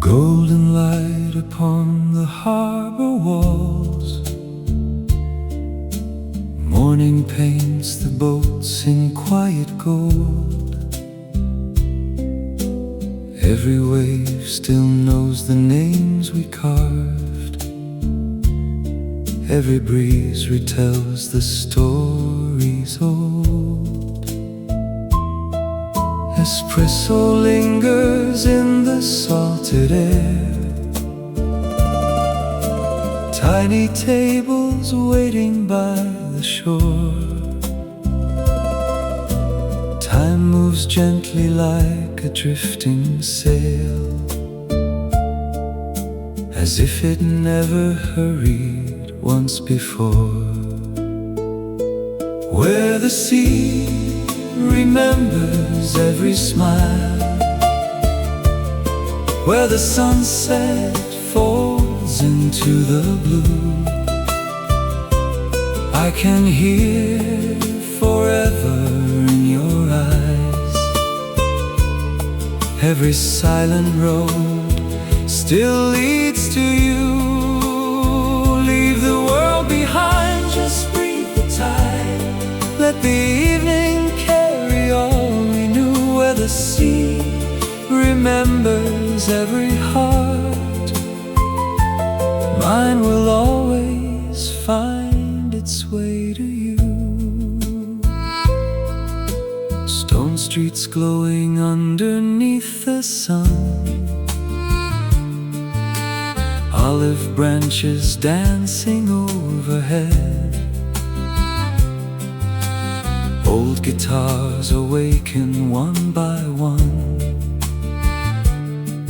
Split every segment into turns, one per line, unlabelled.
Golden light upon the harbor walls. Morning paints the boats in quiet gold. Every wave still knows the names we carved. Every breeze retells the stories old. Espresso lingers in the salted air. Tiny tables waiting by the shore. Time moves gently like a drifting sail, as if it never hurried once before. Where the sea remembers every smile, where the sunset folds into the blue, I can hear forever in your eyes. Every silent road still leads to you. Leave the world behind, just breathe the tide. Let the evening carry all we knew. Where the sea remembers every heart, mine will always find its way to you. Stone streets glowing underneath the sun, olive branches dancing overhead. Old guitars awaken one by one,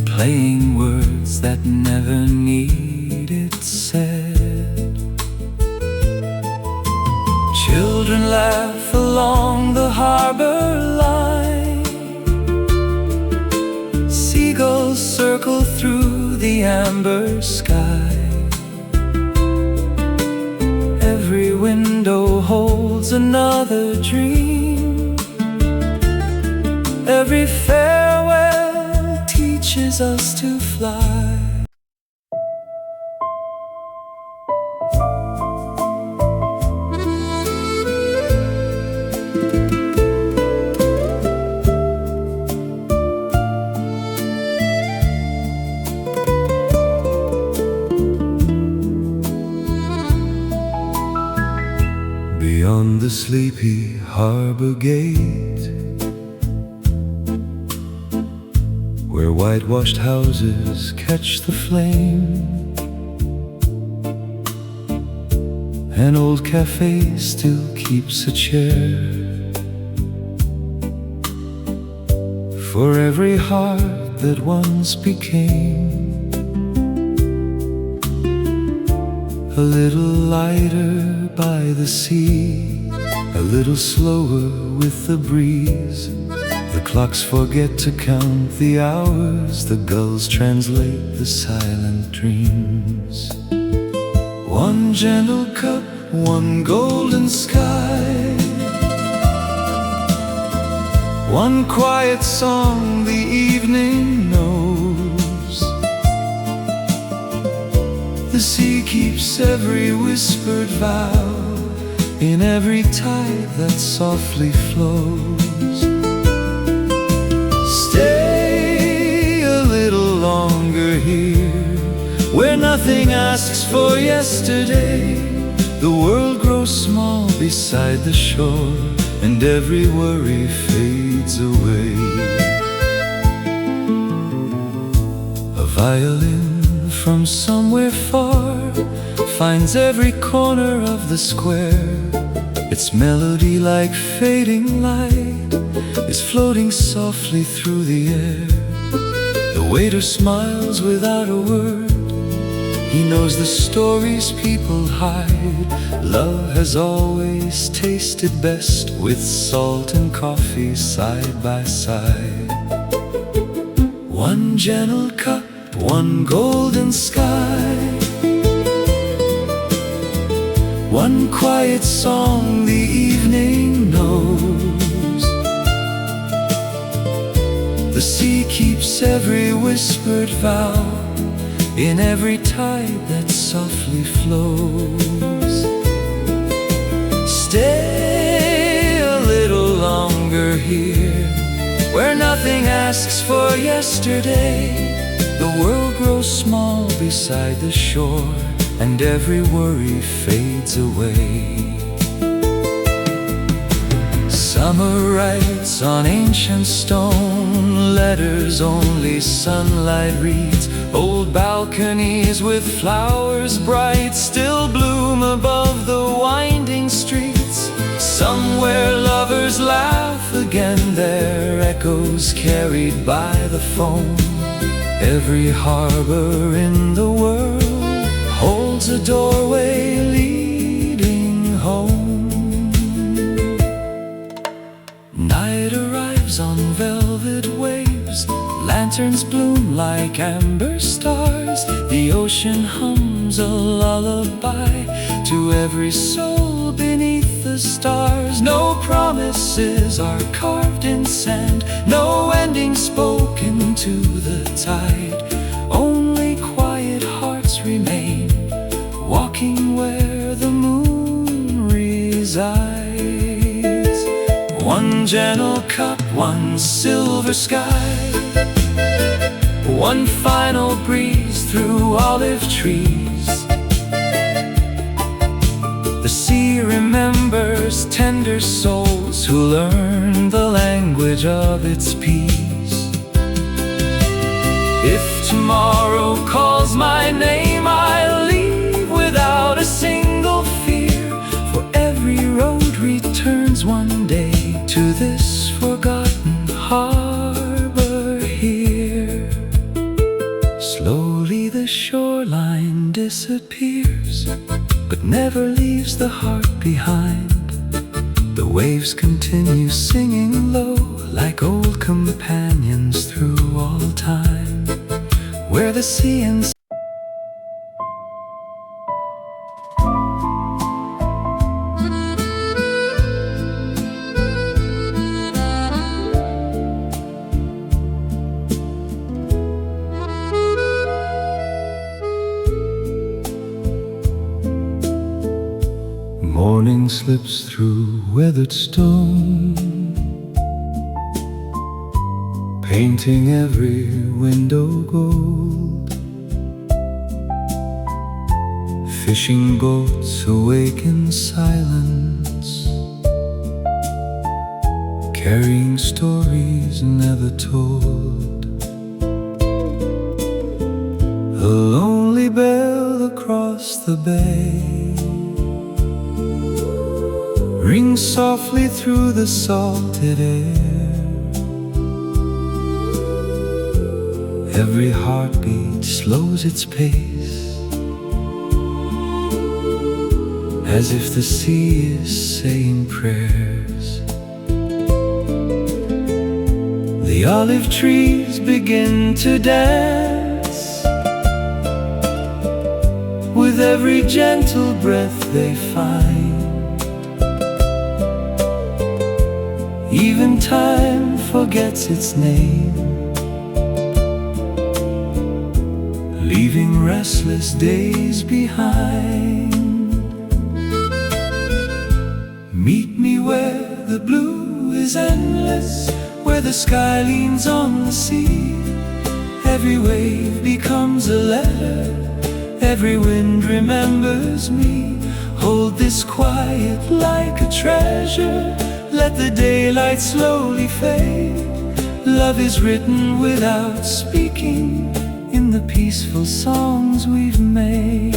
playing words that never needed said. Children laugh along the harbor line. Seagulls circle through the amber sky. Every window holds another dream. Every farewell teaches us to fly. Beyond the sleepy harbor gate, where whitewashed houses catch the flame, an old cafe still keeps a chair for every heart that once became. A little lighter by the sea, a little slower with the breeze. The clocks forget to count the hours, the gulls translate the silent dreams. One gentle cup, one golden sky, one quiet song the evening knows. The sea keeps every whispered vow in every tide that softly flows. Stay a little longer here, where nothing asks for yesterday. The world grows small beside the shore, and every worry fades away. A violin from somewhere far finds every corner of the square. Its melody, like fading light, is floating softly through the air. The waiter smiles without a word. He knows the stories people hide. Love has always tasted best with salt and coffee side by side. One gentle cup, one golden sky, one quiet song the evening knows. The sea keeps every whispered vow in every tide that softly flows. Stay a little longer here, where nothing asks for yesterday. The world grows small beside the shore, and every worry fades away. Summer writes on ancient stone, letters only sunlight reads. Old balconies with flowers bright still bloom above the winding streets. Somewhere lovers laugh again, their echoes carried by the foam. Every harbor in the world holds a doorway leading home. Night arrives on velvet waves, lanterns bloom like amber stars. The ocean hums a lullaby to every soul beneath the stars. No promises are carved in sand, no ending spoken to the tide. Only quiet hearts remain, walking where the moon resides. One gentle cup, one silver sky, one final breeze through olive trees. The sea remembers tender souls who learn the language of its peace. If tomorrow calls my name, I'll leave without a single fear. For every road returns one day to this forgotten harbor here. Slowly the shoreline disappears, but never leaves the heart behind. The waves continue singing low, like old companions through all time, where the sea and morning slips through weathered stone, painting every window gold. Fishing boats awake in silence, carrying stories never told. A lonely bell across the bay rings softly through the salted air. Every heartbeat slows its pace, as if the sea is saying prayers. The olive trees begin to dance with every gentle breath they find. Even time forgets its name, leaving restless days behind. Meet me where the blue is endless, where the sky leans on the sea. Every wave becomes a letter, every wind remembers me. Hold this quiet like a treasure, let the daylight slowly fade. Love is written without speaking in the peaceful songs we've made.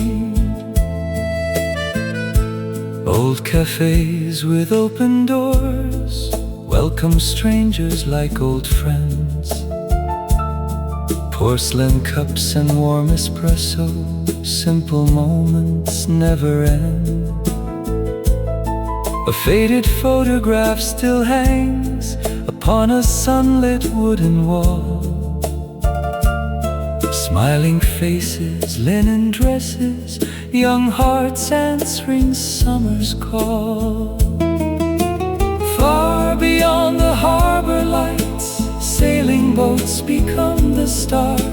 Old cafes with open doors welcome strangers like old friends. Porcelain cups and warm espresso simple moments never end. A faded photograph still hangs upon a sunlit wooden wall. Smiling faces, linen dresses, young hearts answering summer's call. Far beyond the harbor lights, sailing boats become the stars.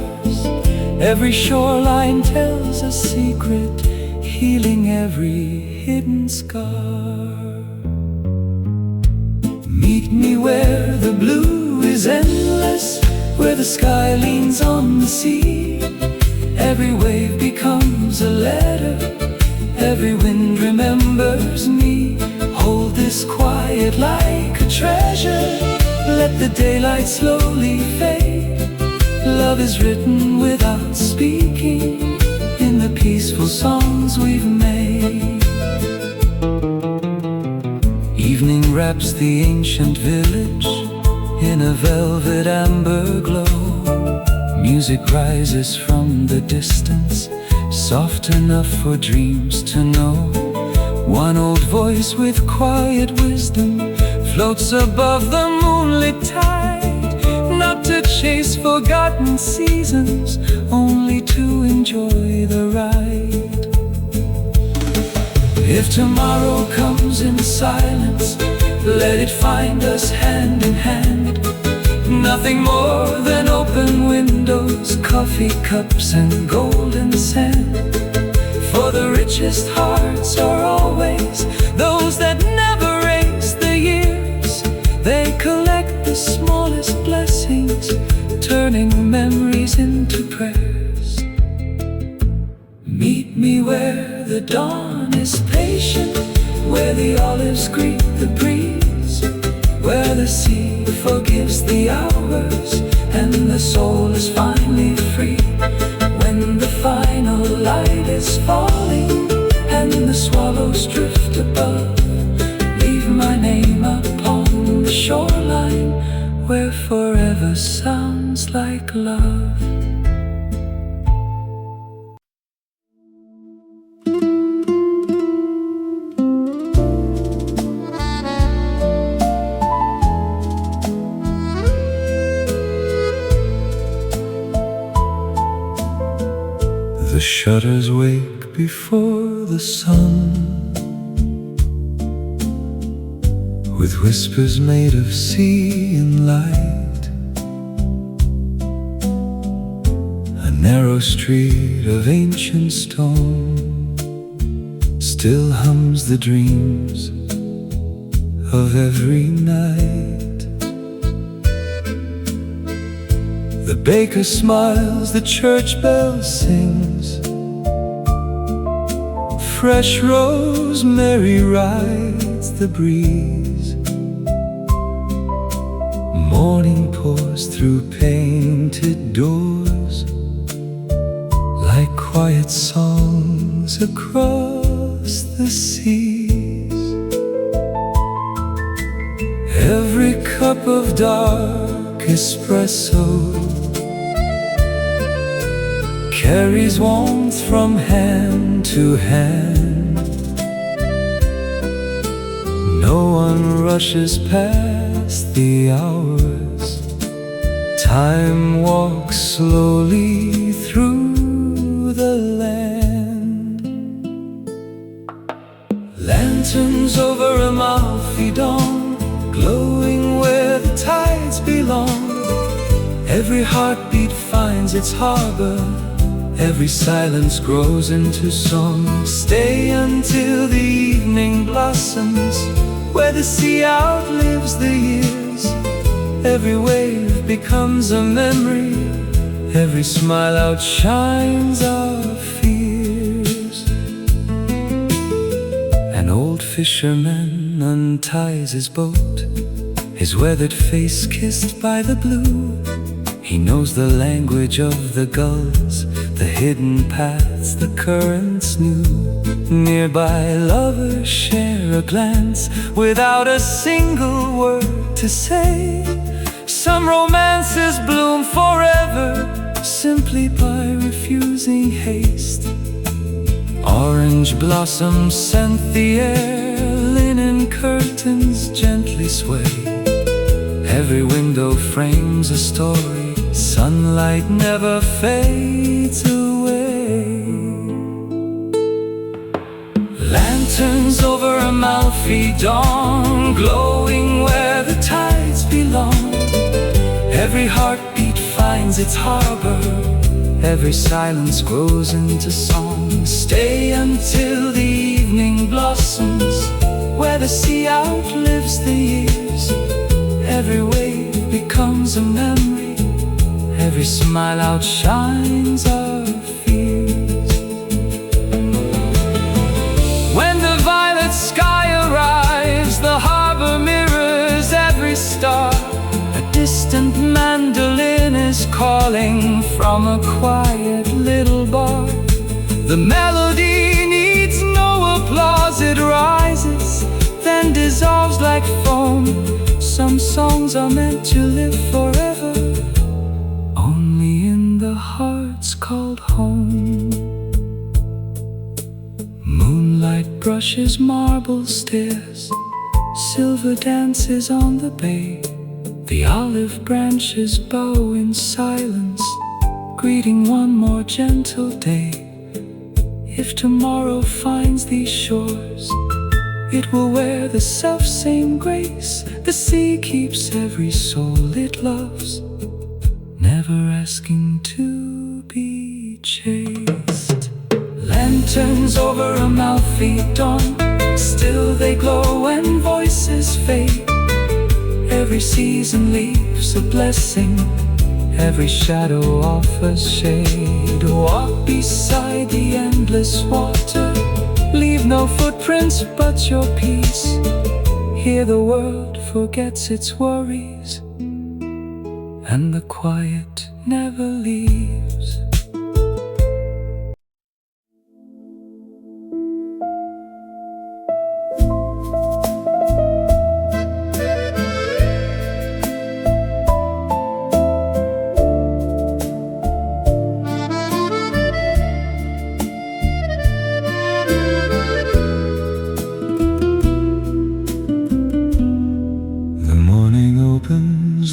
Every shoreline tells a secret, healing every hidden scar. Meet me where the blue is endless, where the sky leans on the sea. Every wave becomes a letter, every wind remembers me. Hold this quiet like a treasure, let the daylight slowly fade. Love is written without speaking in the peaceful songs we've made. Evening wraps the ancient village in a velvet amber glow. Music rises from the distance, soft enough for dreams to know. One old voice with quiet wisdom floats above the moonlit tide, not to chase forgotten seasons, only to enjoy the ride. If tomorrow comes in silence, let it find us hand in hand. Nothing more than open windows, coffee cups and golden sand. For the richest hearts are always those that never race the years. They collect the smallest blessings, turning memories into prayers. Meet me where the dawn is patient, where the olives greet the breeze, where the sea forgives the hours and the soul is finally free. When the final light is falling and the swallows drift above, leave my name upon the shoreline where forever sounds like love. The shutters wake before the sun, with whispers made of sea and light. A narrow street of ancient stone still hums the dreams of every night. The baker smiles, the church bell sings, fresh rosemary rides the breeze. Morning pours through painted doors like quiet songs across the seas. Every cup of dark espresso carries warmth from hand to hand. No one rushes past the hours. Time walks slowly through the land. Lanterns over Amalfi Dawn, glowing where the tides belong. Every heartbeat finds its harbor, every silence grows into song. Stay until the evening blossoms, where the sea outlives the years. Every wave becomes a memory, every smile outshines our fears. An old fisherman unties his boat, his weathered face kissed by the blue. He knows the language of the gulls, the hidden paths the currents knew. Nearby lovers share a glance without a single word to say. Some romances bloom forever simply by refusing haste. Orange blossoms scent the air, linen curtains gently sway. Every window frames a story, sunlight never fades away. Lanterns over Amalfi Dawn, glowing where the tides belong. Every heartbeat finds its harbor, every silence grows into song. Stay until the evening blossoms, where the sea outlives the years. Every wave becomes a memory, every smile outshines our fears. When the violet sky arrives, the harbor mirrors every star. A distant mandolin is calling from a quiet little bar. The melody needs no applause, it rises, then dissolves like foam. Some songs are meant to live forever, only in the hearts called home. Moonlight brushes marble stairs, silver dances on the bay. The olive branches bow in silence, greeting one more gentle day. If tomorrow finds these shores, it will wear the self-same grace. The sea keeps every soul it loves, never asking to be chased. Lanterns over Amalfi Dawn, still they glow when voices fade. Every season leaves a blessing, every shadow offers shade. Walk beside the endless water, leave no footprints but your peace. Here the world forgets its worries, and the quiet never leaves.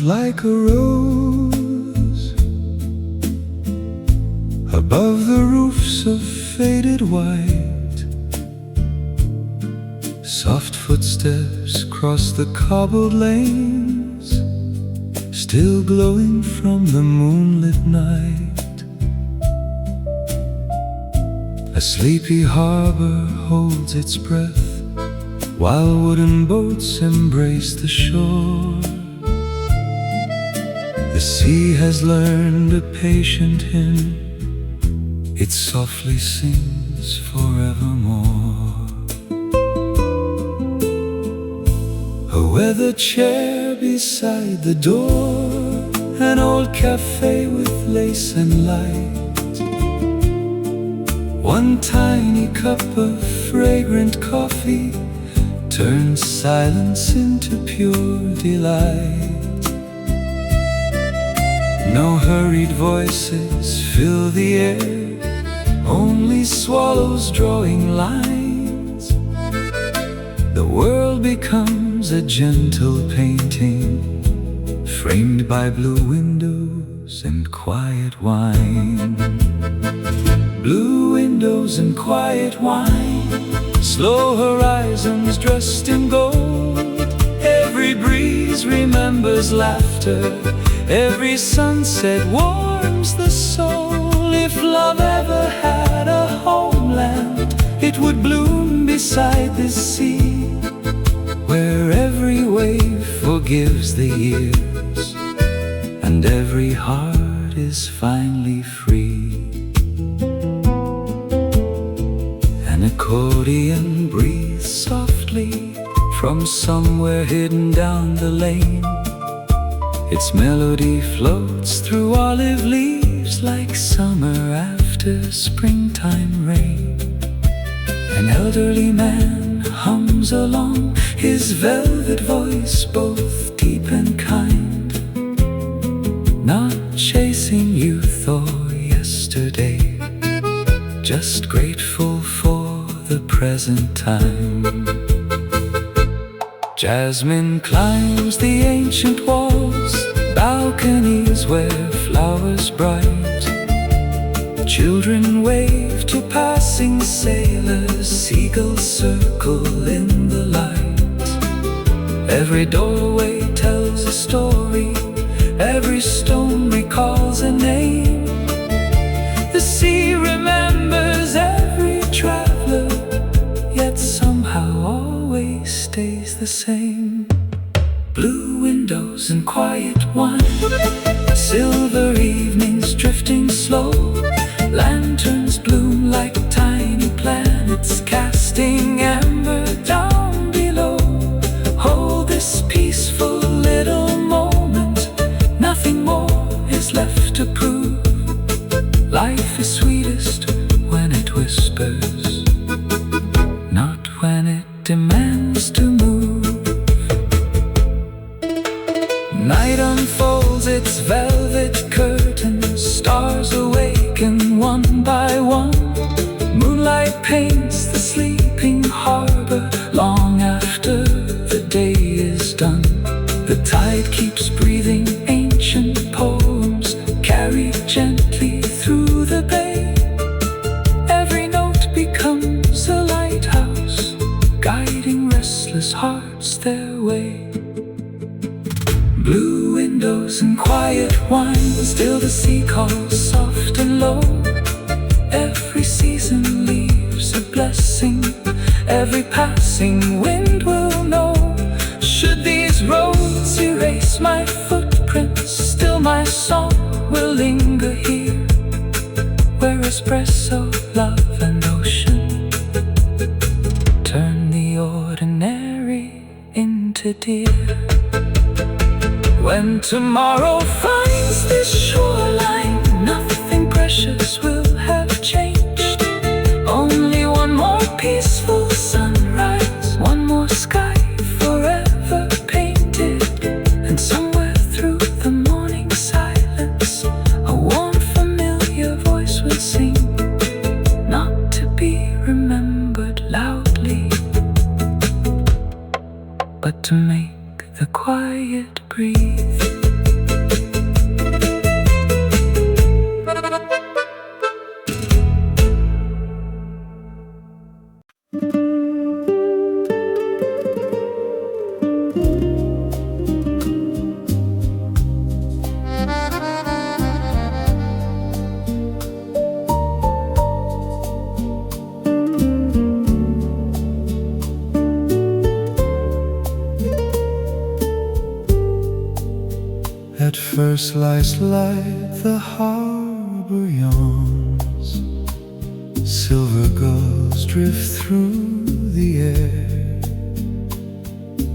Like a rose above the roofs of faded white. Soft footsteps cross the cobbled lanes, still glowing from the moonlit night. A sleepy harbor holds its breath, while wooden boats embrace the shore. The sea has learned a patient hymn, it softly sings forevermore. A weathered chair beside the door, an old cafe with lace and light. One tiny cup of fragrant coffee turns silence into pure delight. No hurried voices fill the air, only swallows drawing lines. The world becomes a gentle painting, framed by blue windows and quiet wine. Blue windows and quiet wine, slow horizons dressed in gold. Every breeze remembers laughter, every sunset warms the soul. If love ever had a homeland, it would bloom beside this sea, where every wave forgives the years, and every heart is finally free. An accordion breathes softly from somewhere hidden down the lane. Its melody floats through olive leaves like summer after springtime rain. An elderly man hums along, his velvet voice both deep and kind, not chasing youth or yesterday, just grateful for the present time. Jasmine climbs the ancient walls, balconies where flowers bright. Children wave to passing sailors, seagulls circle in the light. Every doorway tells a story, every stone recalls a name. The sea remembers every traveler, yet somehow always stays the same. Blue windows and quiet wine, silver evenings drifting slow. Lanterns bloom like tiny planets, casting amber down below. Hold this peaceful little moment, nothing more is left to prove. Life is sweetest when it whispers, not when it demands to move. Night unfolds its velvet curtains, stars awaken one by one. Moonlight paints the sleeping harbor long after the day is done. The tide keeps breathing ancient poems, carried gently through the bay. Every note becomes a lighthouse, guiding restless hearts their way. Blue windows and quiet wine, still the sea calls soft and low. Every season leaves a blessing, every passing wind will know. Should these roads erase my footprints, still my song will linger here, where espresso, love and ocean turn the ordinary into dear. When tomorrow finds this shoreline, nothing precious will have changed. Only one more peaceful sunrise, one more sky forever painted. And somewhere through the morning silence, a warm familiar voice will sing, not to be remembered loudly, but to make the quiet breathe. At first lights light the harbor yawns, silver gulls drift through the air.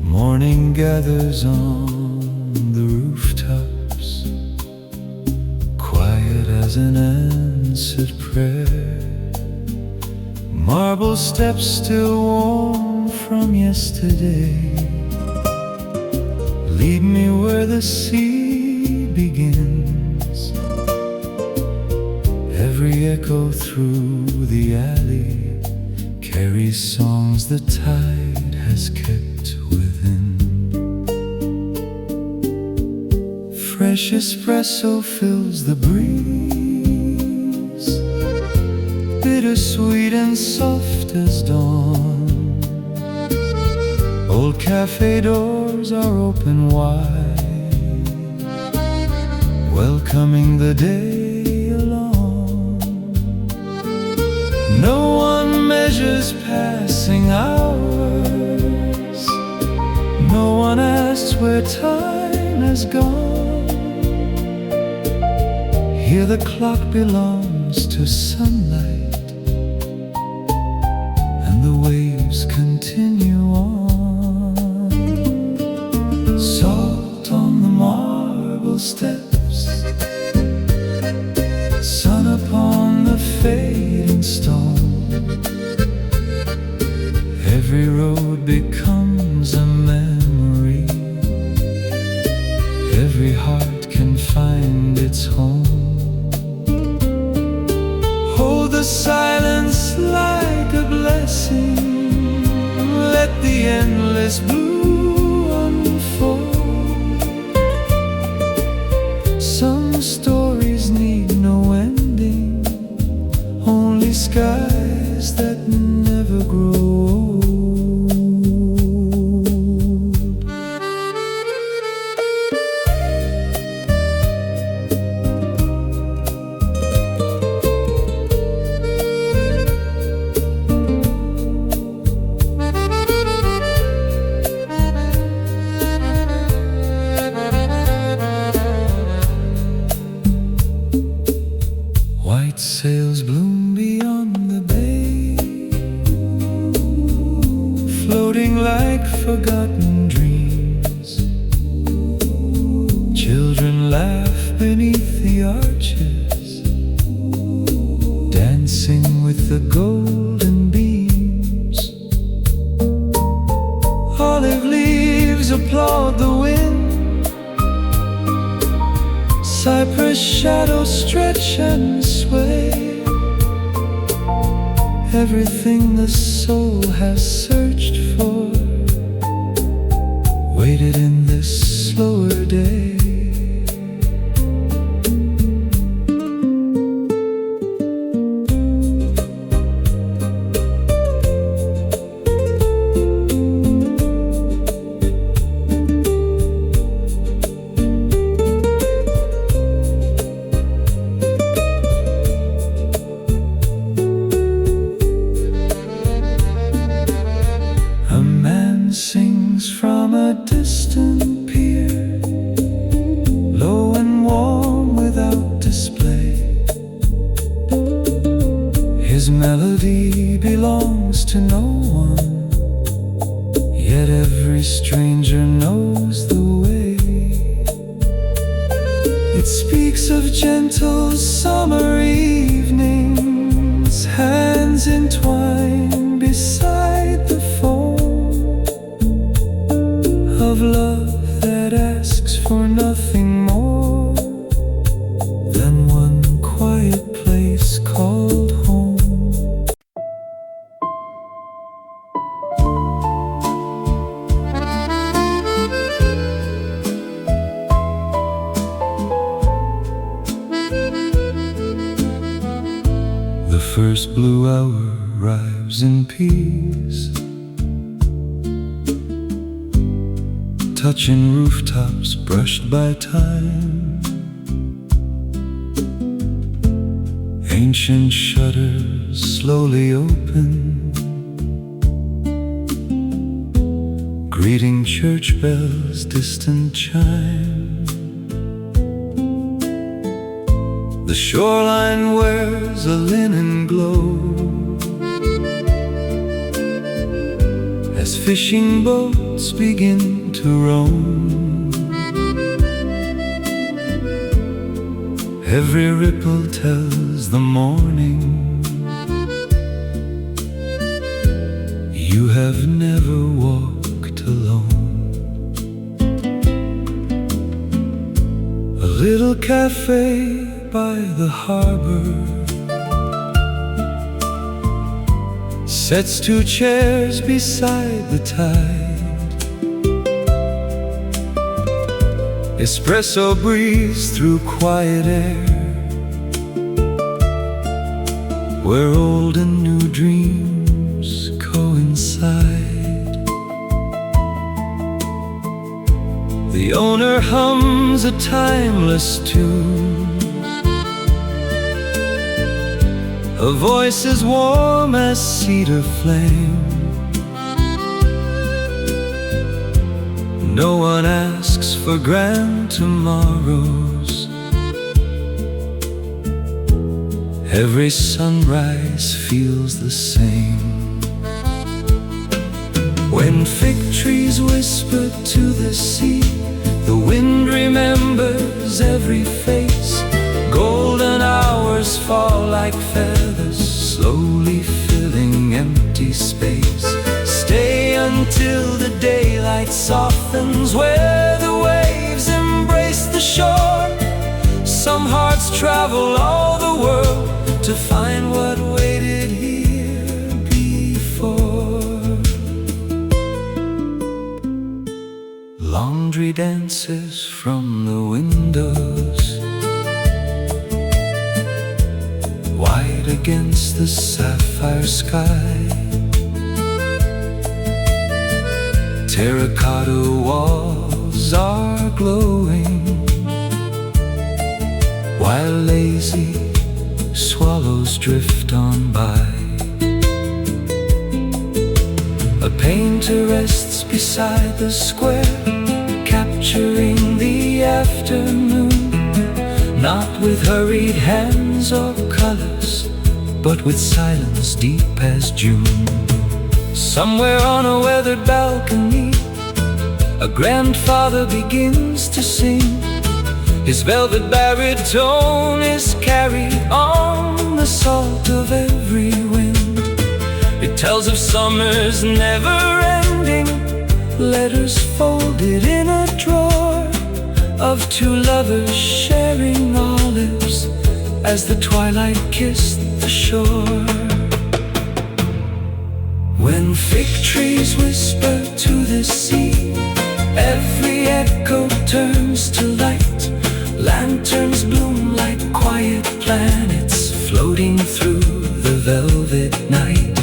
Morning gathers on the rooftops, quiet as an answered prayer. Marble steps still warm from yesterday lead me where the sea begins. Every echo through the alley carries songs the tide has kept within. Fresh espresso fills the breeze, bittersweet and soft as dawn. Old cafe doors are open wide, welcoming the day along. No one measures passing hours, no one asks where time has gone. Here the clock belongs to sunlight, and the waves continue on. Salt on the marble steps, sun upon the fading stone. Every road becomes a memory, every heart can find its home. Hold the silence like a blessing, let the endless blue unfold. Some stories need no ending, only skies that never grow old. White sails bloom beyond the bay, floating like forgotten dreams. Children laugh beneath the arches, dancing with the golden beams. Olive leaves applaud the wind, cypress shadows stretch and sway. Everything the soul has searched for waited in this slower day. Sings from a distant pier, low and warm without display. His melody belongs to no one, yet every stranger knows the way. It speaks of gentle summer evenings, hands entwined beside the foam, of love that asks for nothing more than one quiet place called home. The first blue hour arrives in peace, touching rooftops brushed by time. Ancient shutters slowly open, greeting church bells' distant chime. The shoreline wears a linen glow as fishing boats begin to roam. Every ripple tells the morning you have never walked alone. A little cafe by the harbor sets two chairs beside the tide. Espresso breeze through quiet air, where old and new dreams coincide. The owner hums a timeless tune, a voice as warm as cedar flame. No one asks for grand tomorrows. Every sunrise feels the same. When fig trees whisper to the sea, the wind remembers every face. Golden hours fall like feathers, slowly filling empty space. Stay until the daylight softens, where the waves embrace the shore. Some hearts travel all the world to find what waited here before. dances from the windows, white against the sapphire sky. Terracotta walls are glowing, while lazy swallows drift on by. A painter rests beside the square, capturing the afternoon, not with hurried hands or colors, but with silence deep as June. Somewhere on a weathered balcony, a grandfather begins to sing. His velvet baritone is carried on the salt of every wind. It tells of summers never ending, letters folded in a drawer, of two lovers sharing olives as the twilight kissed the shore. When fig trees whisper to the sea, every echo turns to light. Lanterns bloom like quiet planets floating through the velvet night.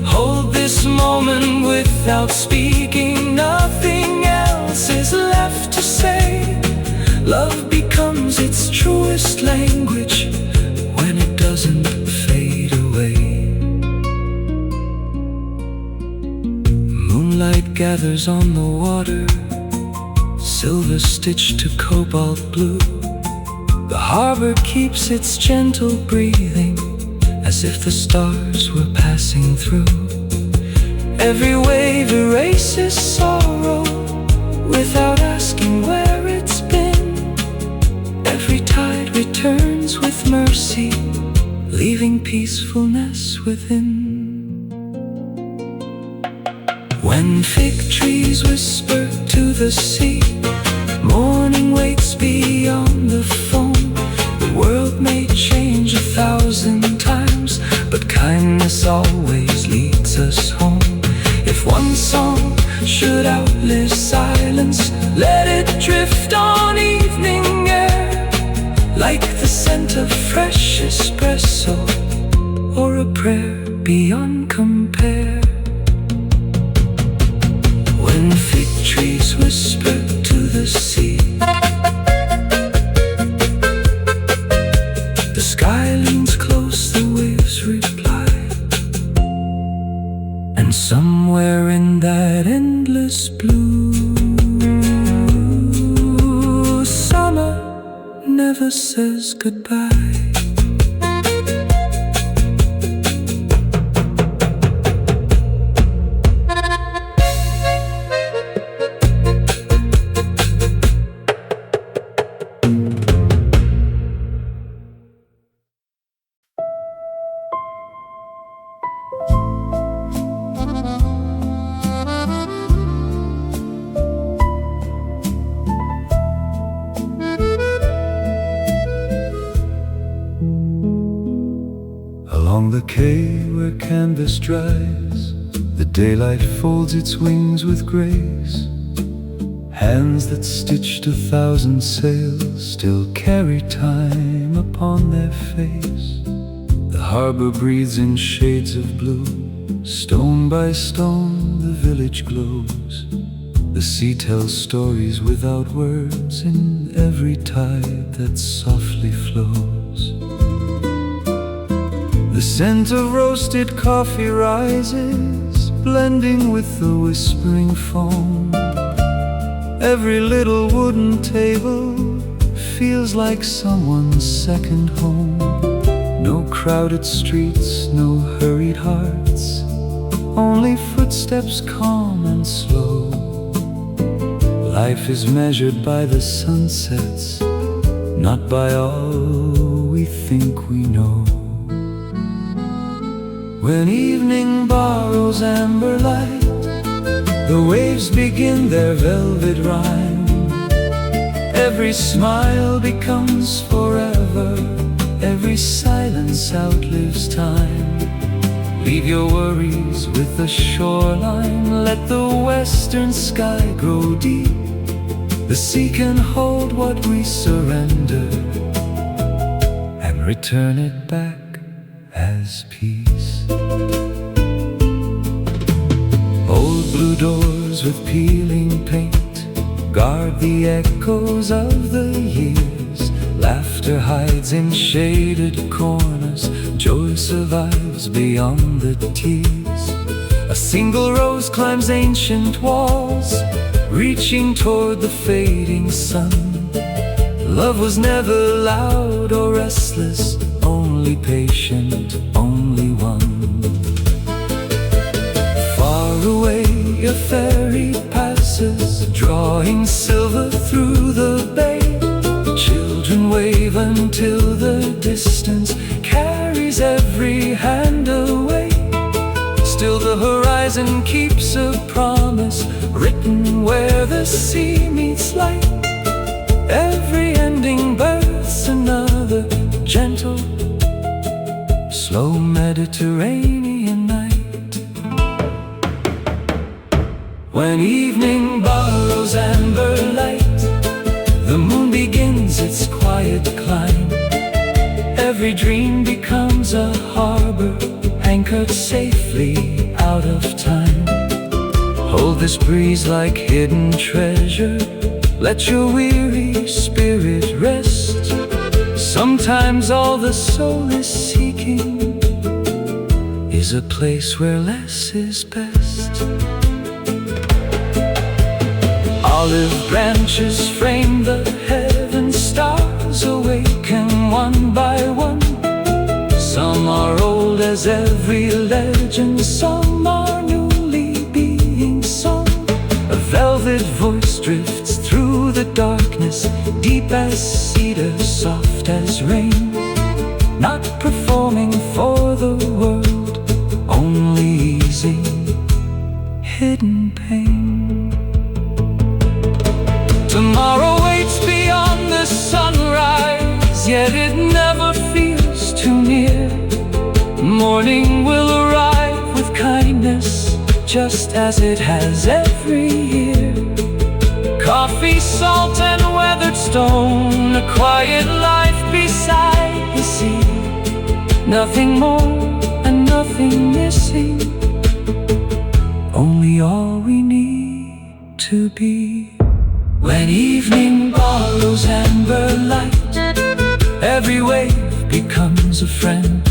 Hold this moment without speaking, nothing else is left to say. Love becomes its truest language when it doesn't fade away. Moonlight gathers on the water, silver stitched to cobalt blue. The harbor keeps its gentle breathing, as if the stars were passing through. Every wave erases sorrow without asking where it's been. Every tide returns with mercy, leaving peacefulness within. When fig trees whisper to the sea, morning waits beyond the foam. The world may change 1,000 times, but kindness always leads us home. If one song should outlive silence, let it drift on evening air, like the scent of fresh espresso, or a prayer beyond compare. When fig trees whisper to the sea, the sky leans close, the waves reply, and somewhere in that endless blue, summer never says goodbye. Along the quay where canvas dries, the daylight folds its wings with grace. Hands that stitched 1,000 sails still carry time upon their face. The harbor breathes in shades of blue, stone by stone the village glows. The sea tells stories without words in every tide that softly flows. The scent of roasted coffee rises, blending with the whispering foam. Every little wooden table feels like someone's second home. No crowded streets, no hurried hearts, only footsteps calm and slow. Life is measured by the sunsets, not by all we think we know. When evening borrows amber light, the waves begin their velvet rhyme. Every smile becomes forever, every silence outlives time. Leave your worries with the shoreline, let the western sky grow deep, The sea can hold what we surrender and return it back as peace. Old blue doors with peeling paint guard the echoes of the years. Laughter hides in shaded corners, joy survives beyond the tears. A single rose climbs ancient walls, reaching toward the fading sun. Love was never loud or restless, only patient, only one. Far away a ferry passes, drawing silver through the bay. Children wave until the distance carries every hand away. Still the horizon keeps a promise, written where the sea meets light. Every ending births another gentle, slow Mediterranean night. When evening borrows amber light, the moon begins its quiet climb. Every dream becomes a harbor, anchored safely out of time. Hold this breeze like hidden treasure, let your weary spirit rest. Sometimes all the soul is seeking is a place where less is best. Olive branches frame the heaven, stars awaken one by one. Some are old as every legend, some are newly being sung. A velvet voice drifts through the darkness, deep as cedar, soft as rain. Not performing for the world, only easing hidden pain. Tomorrow waits beyond the sunrise, yet it never feels too near. Morning will arrive with kindness, just as it has every year. Coffee, salt, and weathered stone, a quiet life beside the sea. Nothing more and nothing missing, only all we need to be. When evening borrows amber light, every wave becomes a friend.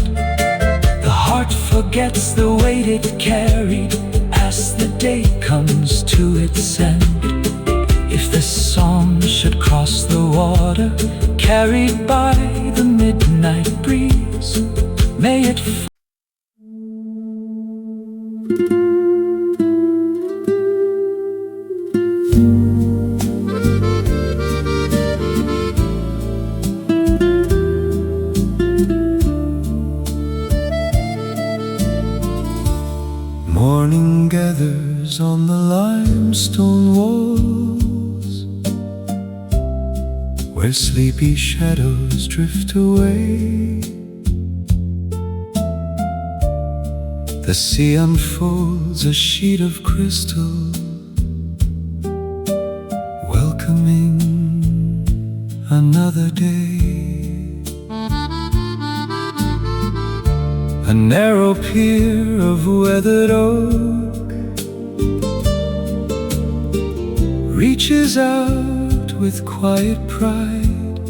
The heart forgets the weight it carried as the day comes to its end. If the song should cross the water, carried by the midnight breeze, may it Morning gathers on the limestone walls, where sleepy shadows drift away. The sea unfolds a sheet of crystal, welcoming another day. A narrow pier of weathered oak reaches out with quiet pride.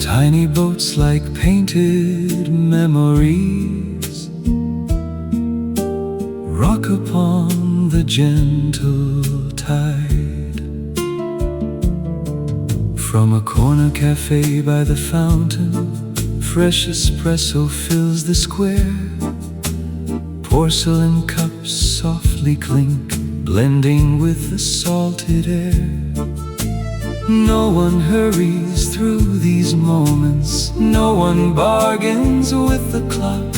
Tiny boats like painted memories rock upon the gentle tide. From a corner cafe by the fountain, fresh espresso fills the square. Porcelain cups softly clink, blending with the salted air. No one hurries through these moments, no one bargains with the clock.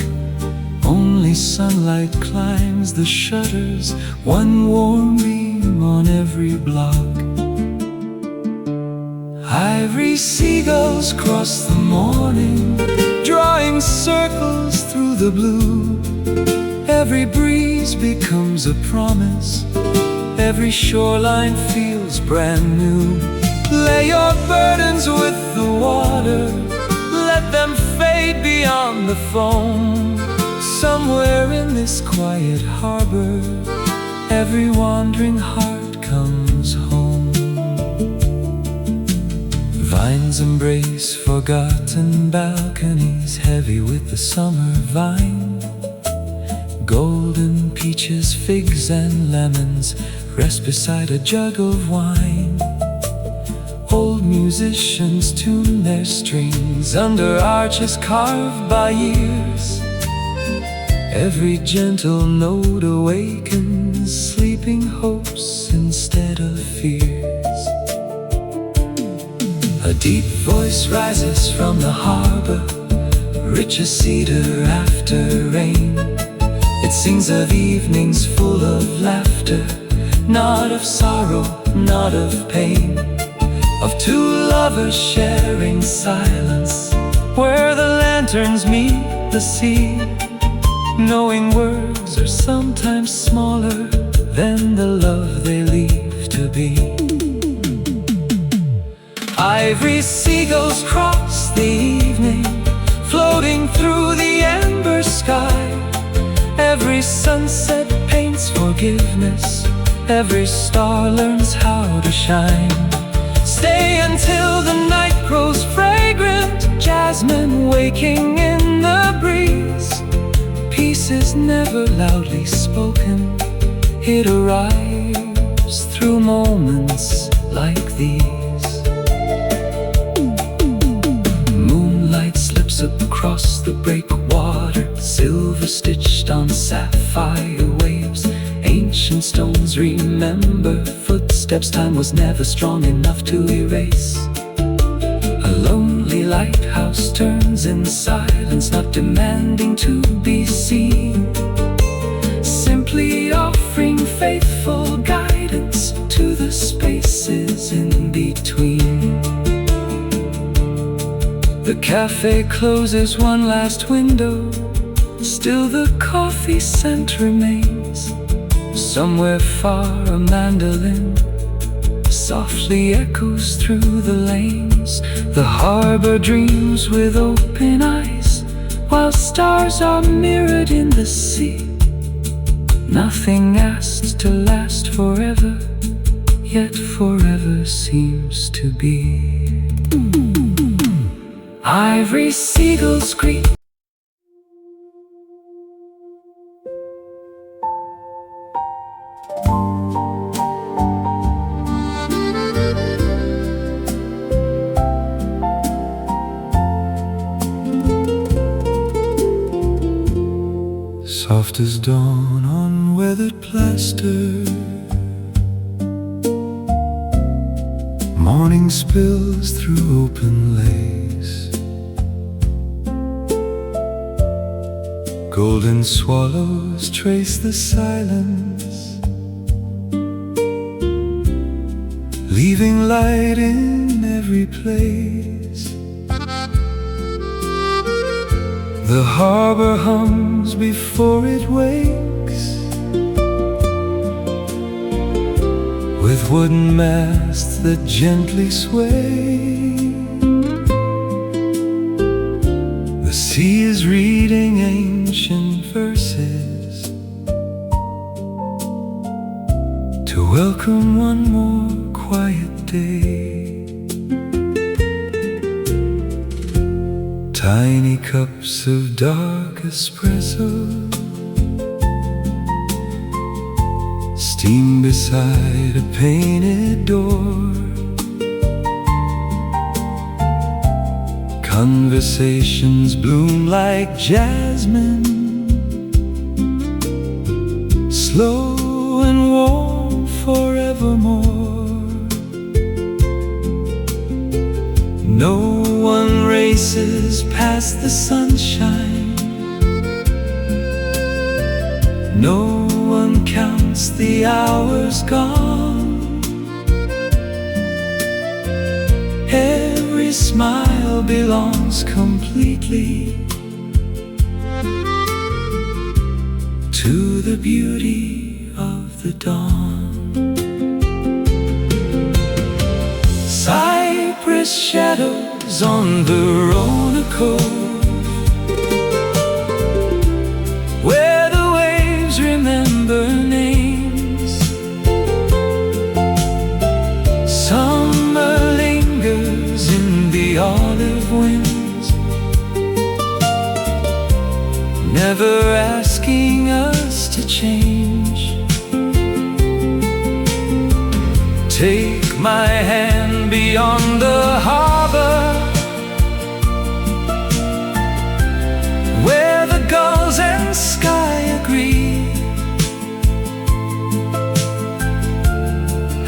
Only sunlight climbs the shutters, one warm beam on every block. Ivory seagulls cross the morning, drawing circles through the blue. Every breeze becomes a promise, Every shoreline feels brand new. Lay your burdens with the water, let them fade beyond the foam. Somewhere in this quiet harbor, every wandering heart comes home. Vines embrace forgotten balconies, heavy with the summer vine. Golden peaches, figs and lemons rest beside a jug of wine. Old musicians tune their strings under arches carved by years. Every gentle note awakens sleeping hopes instead of fears. A deep voice rises from the harbor, rich as cedar after rain. It sings of evenings full of laughter, not of sorrow, not of pain. Of two lovers sharing silence, where the lanterns meet the sea. Knowing words are sometimes smaller than the love they leave to be. Ivory seagulls cross the evening, floating through the amber sky. Every sunset paints forgiveness, every star learns how to shine. Stay until the night grows fragrant, jasmine waking in the breeze. Peace is never loudly spoken, it arrives through moments like these. Moonlight slips across the breakwater, silver stitched on sapphire waves. Ancient stones remember footsteps time was never strong enough to erase. A lonely lighthouse turns in silence, not demanding to be seen, simply offering faithful guidance to the spaces in between. The cafe closes one last window, still the coffee scent remains. Somewhere far a mandolin softly echoes through the lanes. The harbor dreams with open eyes, while stars are mirrored in the sea. Nothing asked to last forever, yet forever seems to be. Ivory seagulls greet. Soft as dawn on weathered plaster, morning spills through open lace. Golden swallows trace the silence, leaving light in every place. The harbor hums before it wakes, with wooden masts that gently sway. The sea is reading ancient verses to welcome one more quiet day. Tiny cups of dark espresso steam beside a painted door. Conversations bloom like jasmine, slow and warm forevermore. No one races past the sunshine, no one counts the hours gone. Every smile belongs completely to the beauty of the dawn. Cypress shadows on Verona Cove, where the waves remember names. Summer lingers in the olive winds, never asking us to change. Take my hand beyond the harbor, where the gulls and sky agree.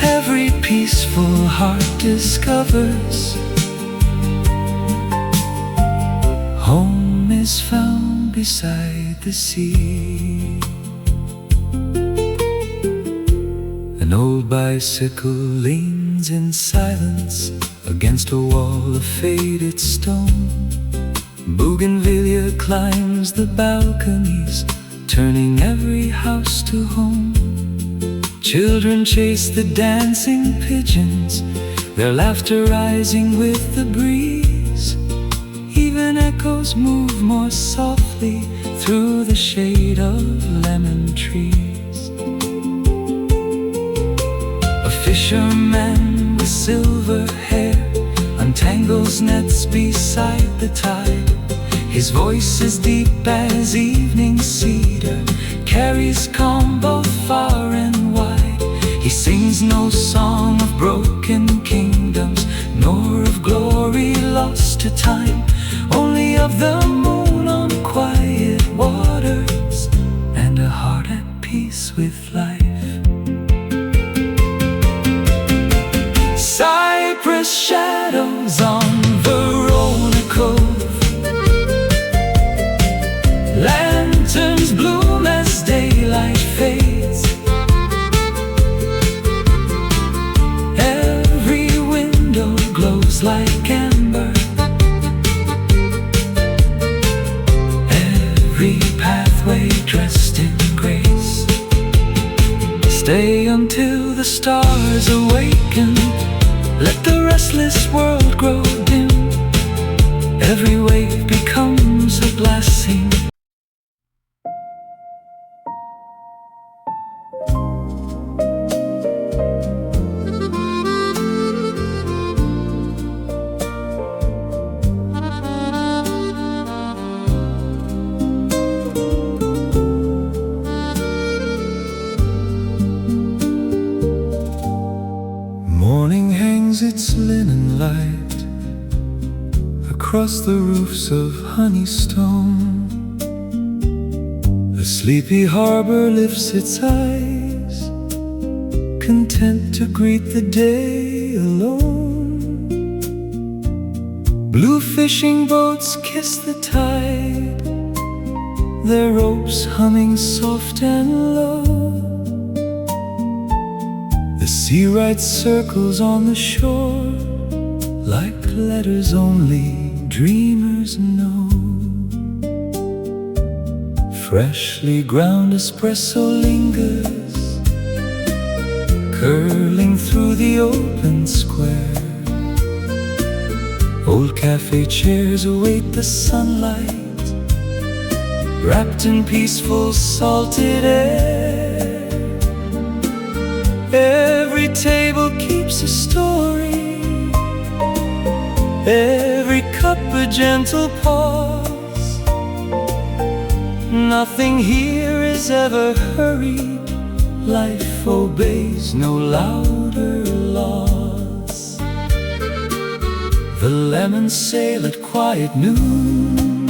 Every peaceful heart discovers home is found beside the sea. An old bicycle leans in silence against a wall of faded stone. Bougainvillea climbs the balconies, turning every house to home. Children chase the dancing pigeons, their laughter rising with the breeze. Even echoes move more softly through the shade of lemon trees. A fisherman with silver hair untangles nets beside the tide. His voice is deep as evening cedar, carries calm both far and wide. He sings no song of broken kingdoms, nor of glory lost to time, only of the moon on quiet waters and a heart at peace with life. Cypress shadows on Verona Cove, lanterns bloom as daylight fades. Every window glows like amber, every pathway dressed in grace. Stay until the stars awaken, let the restless world grow dim. Every wave becomes a blessing. Morning hangs its linen light across the roofs of Honeystone. The sleepy harbor lifts its eyes, content to greet the day alone. Blue fishing boats kiss the tide, their ropes humming soft and low. The sea writes circles on the shore, like letters only dreamers know. Freshly ground espresso lingers, curling through the open square. Old cafe chairs await the sunlight, wrapped in peaceful salted air. Every table keeps a story, every cup a gentle pause. Nothing here is ever hurried, life obeys no louder laws. The lemons sail at quiet noon,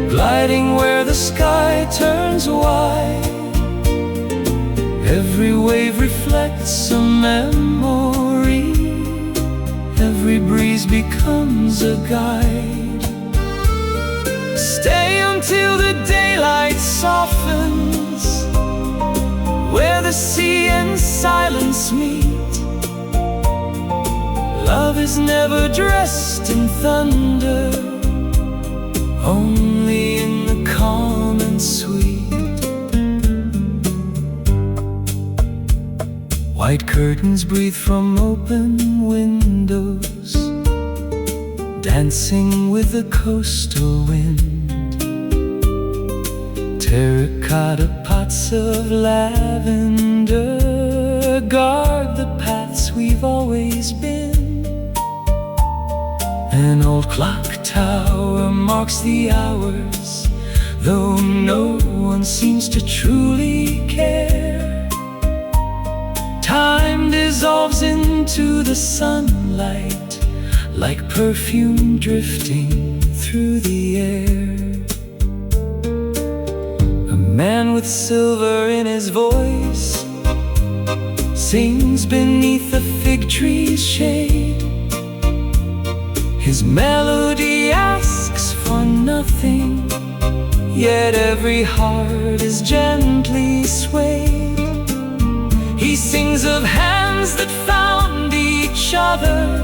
gliding where the sky turns wide. Every wave reflects a memory, every breeze becomes a guide. Stay until the daylight softens, where the sea and silence meet. Love is never dressed in thunder, only in the calm and sweet. White curtains breathe from open windows, dancing with the coastal wind. Terracotta pots of lavender guard the paths we've always been. An old clock tower marks the hours, though no one seems to truly care. Time dissolves into the sunlight, like perfume drifting through the air. A man with silver in his voice sings beneath the fig tree's shade. His melody asks for nothing, yet every heart is gently swayed. He sings of hands that found each other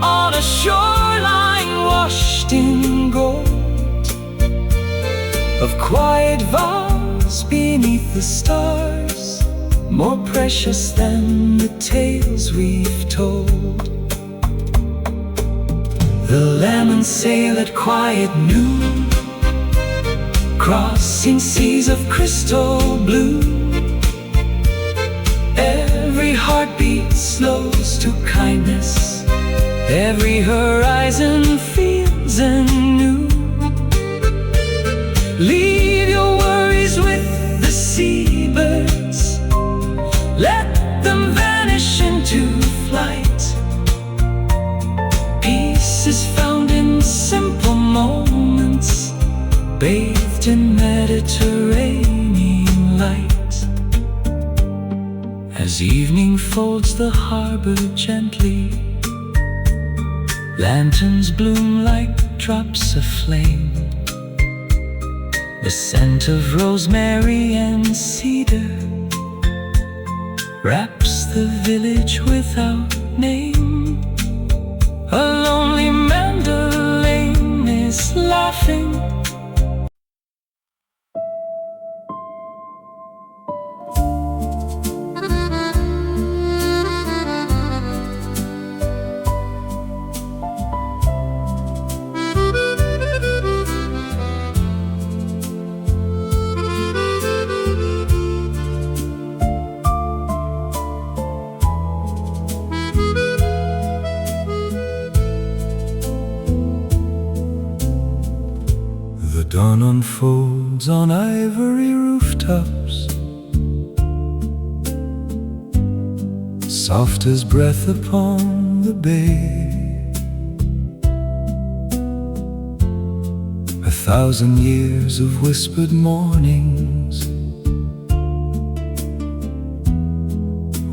on a shoreline washed in gold, of quiet vows beneath the stars, more precious than the tales we've told. The lemons sail at quiet noon, crossing seas of crystal blue. Every heartbeat slows to kindness, every horizon feels anew. Leave your worries with the seabirds, let them vanish into flight. Peace is found in simple moments, bathed in Mediterranean light. As evening folds the harbor gently, lanterns bloom like drops of flame. The scent of rosemary and cedar wraps the village without name. A lonely mandolin is laughing. The dawn unfolds on ivory rooftops, soft as breath upon the bay. 1,000 years of whispered mornings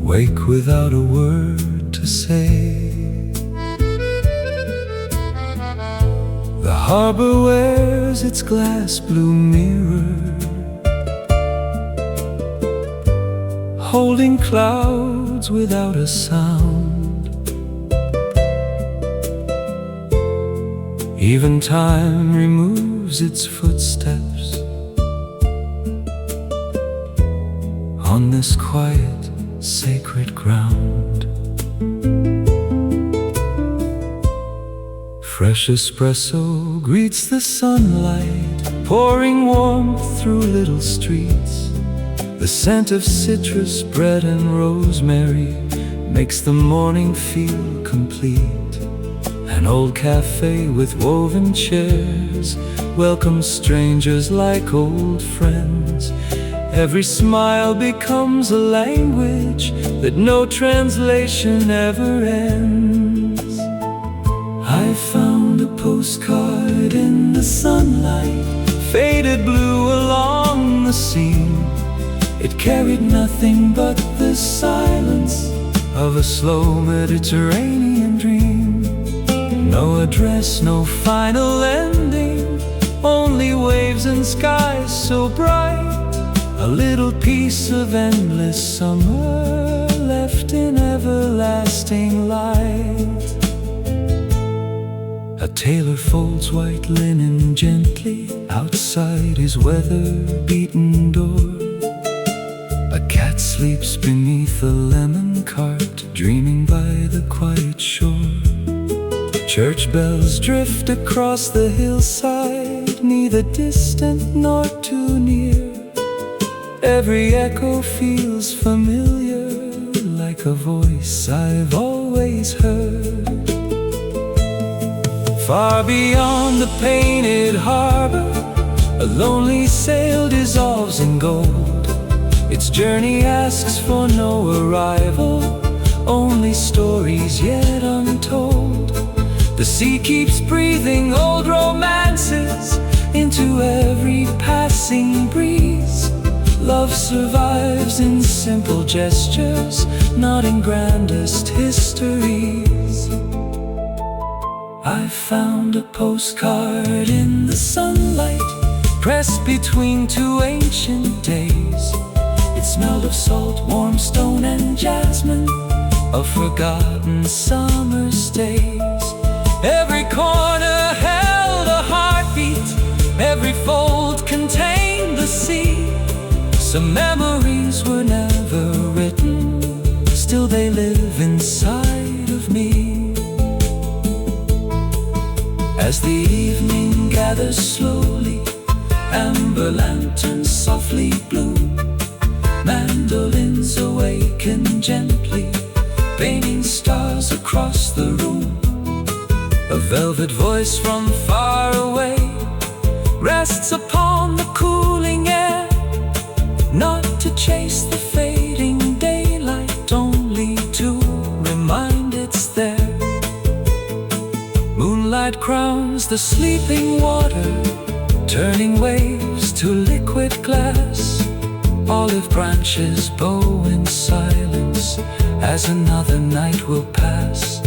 wake without a word to say. The harbor wears its glass blue mirror, holding clouds without a sound. Even time removes its footsteps on this quiet, sacred ground. Fresh espresso greets the sunlight, pouring warmth through little streets. The scent of citrus, bread and rosemary makes the morning feel complete. An old cafe with woven chairs welcomes strangers like old friends. Every smile becomes a language that no translation ever ends. I found a postcard in the sunlight, faded blue along the seam. It carried nothing but the silence of a slow Mediterranean dream. No address, no final ending, only waves and skies so bright. A little piece of endless summer left in everlasting light. A tailor folds white linen gently outside his weather-beaten door. A cat sleeps sleeps beneath a lemon cart, dreaming by the quiet shore. Church bells drift across the hillside, neither distant nor too near. Every echo feels familiar, like a voice I've always heard. Far beyond the painted harbor, a lonely sail dissolves in gold. Its journey asks for no arrival, only stories yet untold. The sea keeps breathing old romances into every passing breeze. Love survives in simple gestures, not in grandest histories. I found a postcard in the sunlight, pressed between two ancient days. It smelled of salt, warm stone and jasmine, of forgotten summer's days. Every corner held a heartbeat, every fold contained the sea. Some memories were never written, still they live inside of me. As the evening gathers slowly, amber lanterns softly bloom. Mandolins awaken gently, painting stars across the room. A velvet voice from far away rests upon the cooling air, not to chase the fading daylight, only to remind it's there. Moonlight crowns the sleeping water, turning waves to liquid glass. Olive branches bow in silence as another night will pass.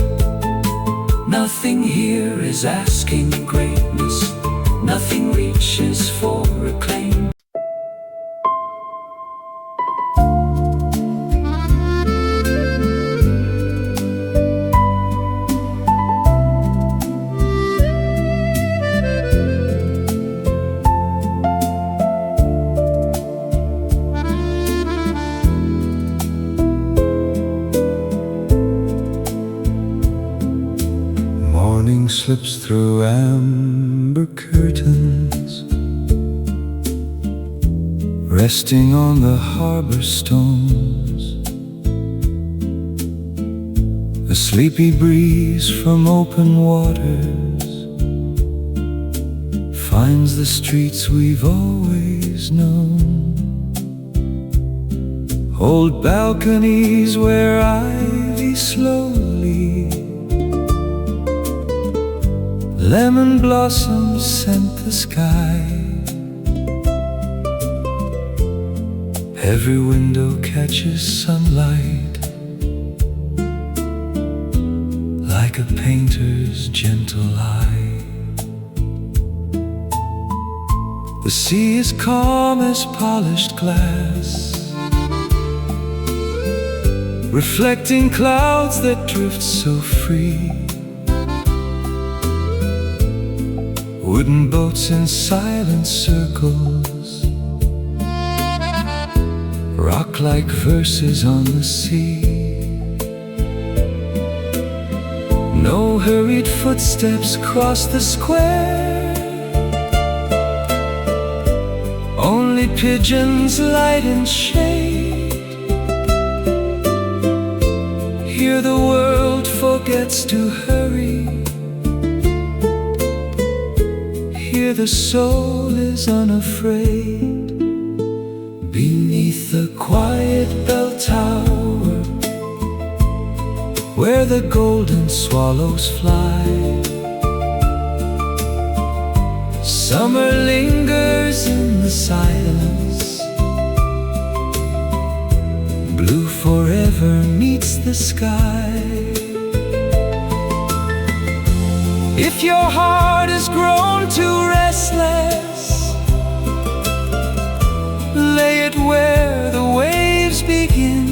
Nothing here is asking greatness, nothing reaches for acclaim. Morning slips through amber curtains, resting on the harbor stones. A sleepy breeze from open waters finds the streets we've always known. Old balconies where ivy slowly, lemon blossoms scent the sky. Every window catches sunlight, like a painter's gentle eye. The sea is calm as polished glass, reflecting clouds that drift so free. Wooden boats in silent circles rock like verses on the sea. No hurried footsteps cross the square, only pigeons light and shade. Here the world forgets to hurry, here the soul is unafraid. Beneath the quiet bell tower, where the golden swallows fly, summer lingers in the silence. Blue forever meets the sky. If your heart has grown too restless, lay it where the waves begin.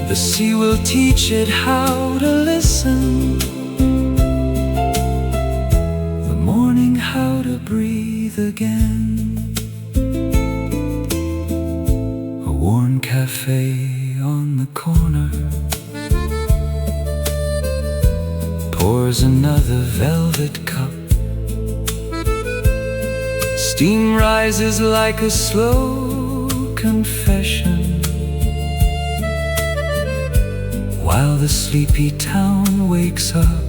The sea will teach it how to listen, the morning how to breathe again. One cafe on the corner pours another velvet cup. Steam rises like a slow confession, while the sleepy town wakes up.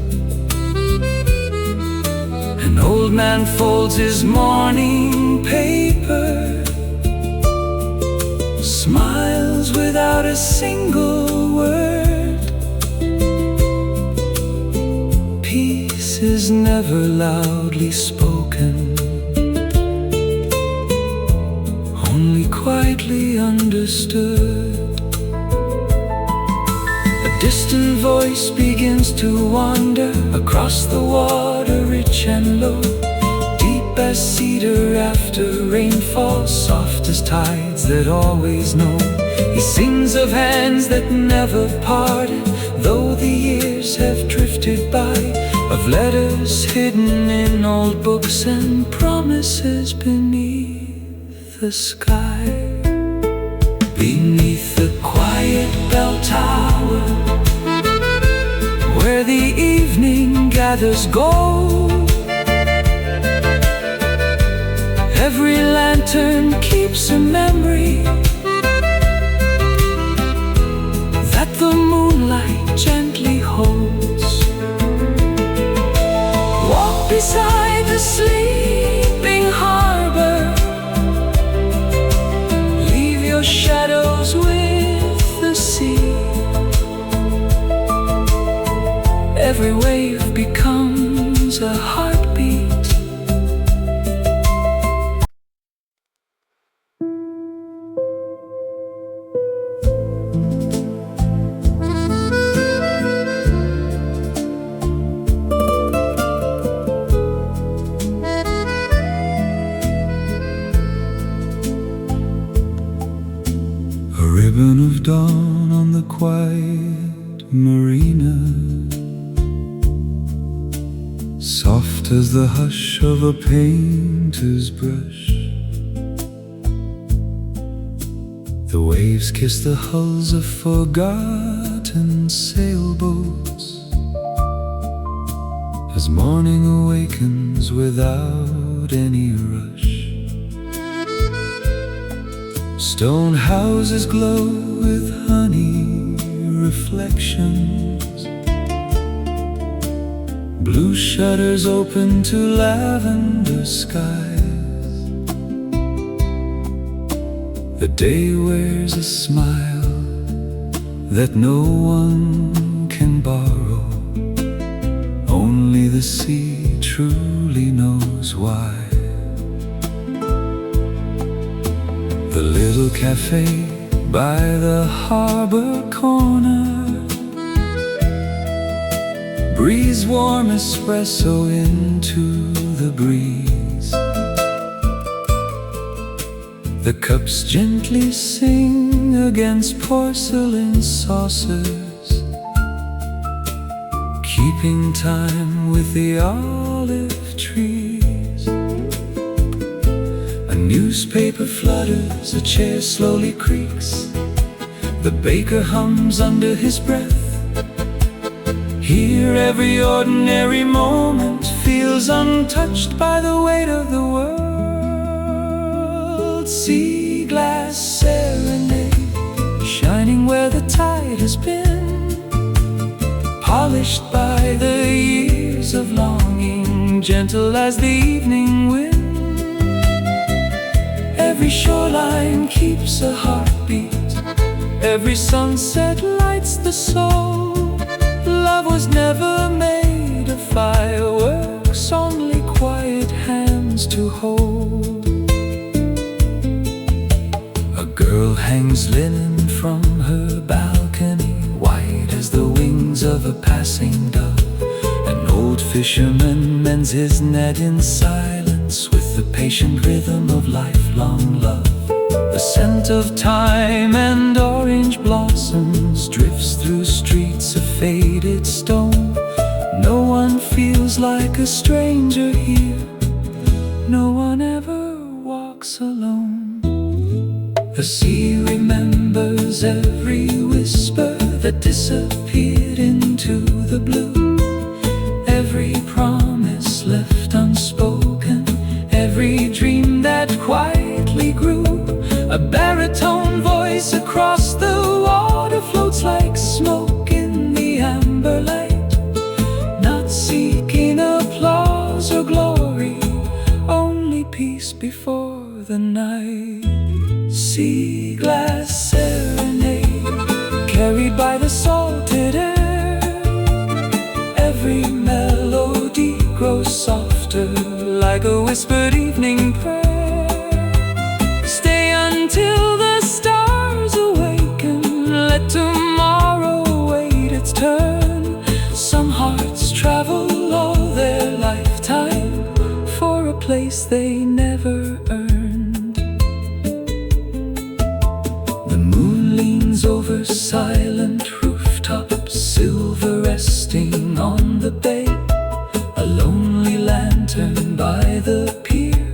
An old man folds his morning paper, smiles without a single word. Peace is never loudly spoken, only quietly understood. A distant voice begins to wander across the water, rich and low, deep as cedar after rainfall, soft as tides that always know. He sings of hands that never parted, though the years have drifted by, of letters hidden in old books and promises beneath the sky. Beneath the quiet bell tower, where the evening gathers gold, every lantern keeps a memory that the moonlight gently holds. Walk beside the sleeping harbor, leave your shadows with the sea. Every wave becomes a heartbeat. A ribbon of dawn on the quiet marina, soft as the hush of a painter's brush. The waves kiss the hulls of forgotten sailboats, as morning awakens without any rush. Stone houses glow with honey reflections, blue shutters open to lavender skies. The day wears a smile that no one can borrow, only the sea truly knows why. The little cafe by the harbor corner breathes warm espresso into the breeze. The cups gently sing against porcelain saucers, keeping time with the olive trees. A newspaper flutters, a chair slowly creaks, the baker hums under his breath. Here every ordinary moment feels untouched by the weight of the world. Sea glass serenade, shining where the tide has been, polished by the years of longing, gentle as the evening wind. Every shoreline keeps a heartbeat, every sunset lights the soul. Love was never made of fireworks, only quiet hands to hold. A girl hangs linen from her balcony, white as the wings of a passing dove. An old fisherman mends his net in silence, with the patient rhythm of lifelong love. The scent of thyme and orange blossoms drifts through streets of faded stone. No one feels like a stranger here, no one ever walks alone. The sea remembers silence, every whisper that disappeared into the blue, every promise left unspoken, every dream that quietly grew. A baritone voice across the water floats like smoke in the amber light, not seeking applause or glory, only peace before the night. Sea glass serenade, carried by the salted air, every melody grows softer like a whispered evening prayer. Stay until the stars awaken, let tomorrow wait its turn. Some hearts travel all their lifetime for a place they never earned. The moon leans over silent rooftops, silver resting on the bay. A lonely lantern by the pier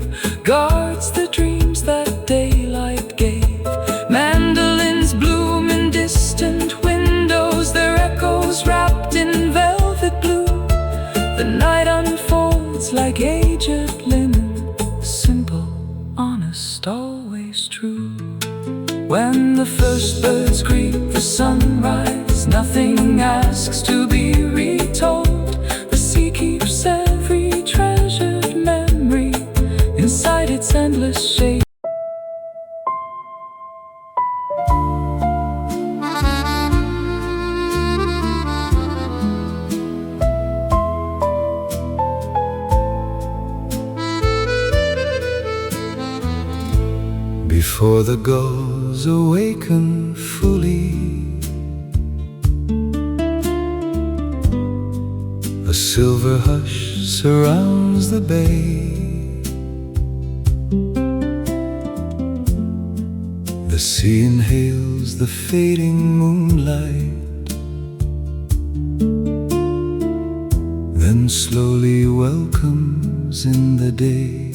guards the dreams that daylight gave. Mandolins bloom in distant windows, their echoes wrapped in velvet blue. The night unfolds like aged linen, simple, honest, always true. When the first birds greet the sunrise, nothing asks to be retold. The sea keeps every treasured memory inside its endless shade. Before the gulls awaken fully, a silver hush surrounds the bay. The sea inhales the fading moonlight, then slowly welcomes in the day.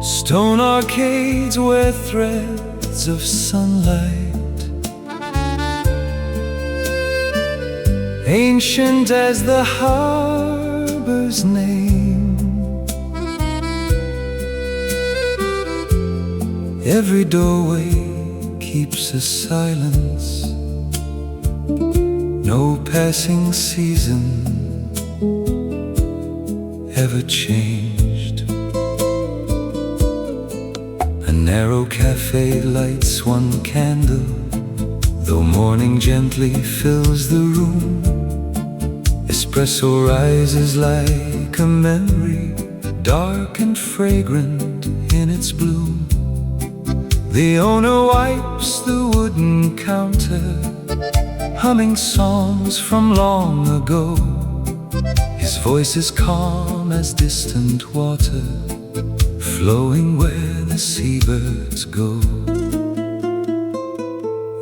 Stone arcades wear threads of sunlight, ancient as the harbor's name. Every doorway keeps a silence, no passing season ever changed. A narrow cafe lights one candle, though morning gently fills the room. Espresso rises like a memory, dark and fragrant in its bloom. The owner wipes the wooden counter, humming songs from long ago. His voice is calm as distant water, flowing where the seabirds go.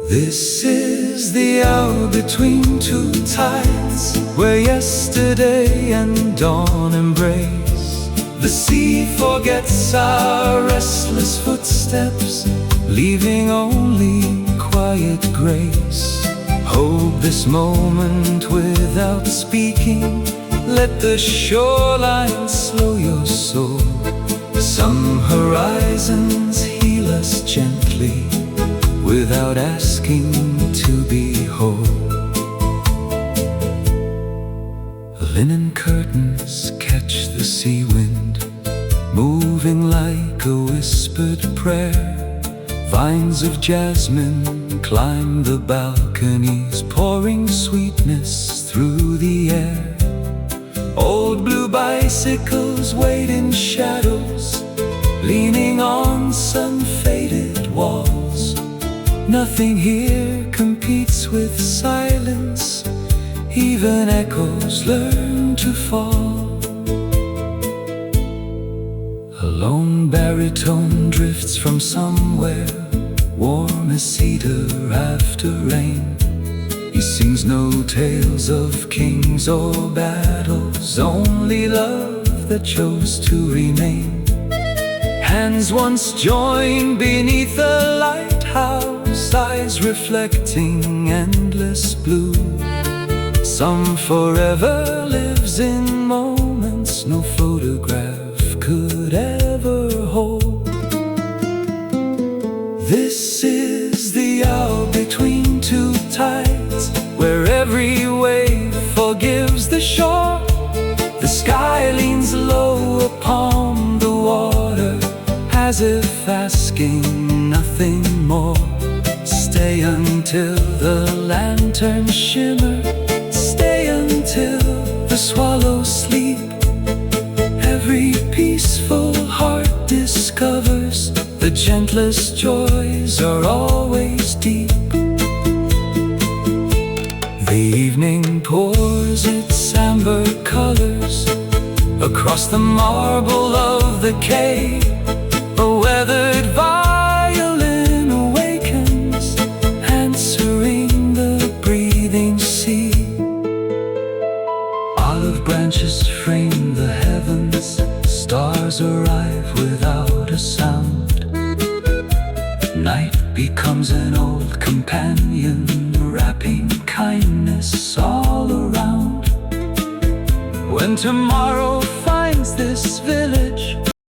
This is the hour between two tides, where yesterday and dawn embrace. The sea forgets our restless footsteps, leaving only quiet grace. Hold this moment without speaking, let the shoreline slow your soul. Some horizons heal us gently, without asking to be whole. Linen curtains catch the sea wind, moving like a whispered prayer. Vines of jasmine climb the balconies, pouring sweetness through the air. Old blue bicycles wait in shadows, leaning on sun-faded walls. Nothing here competes with silence, even echoes learn to fall. A lone baritone drifts from somewhere, warm as cedar after rain. He sings no tales of kings or battles, only love that chose to remain. Hands once joined beneath a lighthouse, eyes reflecting endless blue. Some forever lives in moments no photograph could ever hold. This is the hour between two tides, where every wave forgives the shore. The sky leans low upon the water, as if asking nothing more. Stay until the lanterns shimmer, stay until the swallows sleep. Every peaceful heart discovers the gentlest joys are always deep. The evening pours its amber colors across the marble of the cave. A weathered violin awakens, answering the breathing sea. Olive branches frame the heavens, stars arrive without a sound. Night becomes an old companion, wrapping kindness all around. When tomorrow finds this village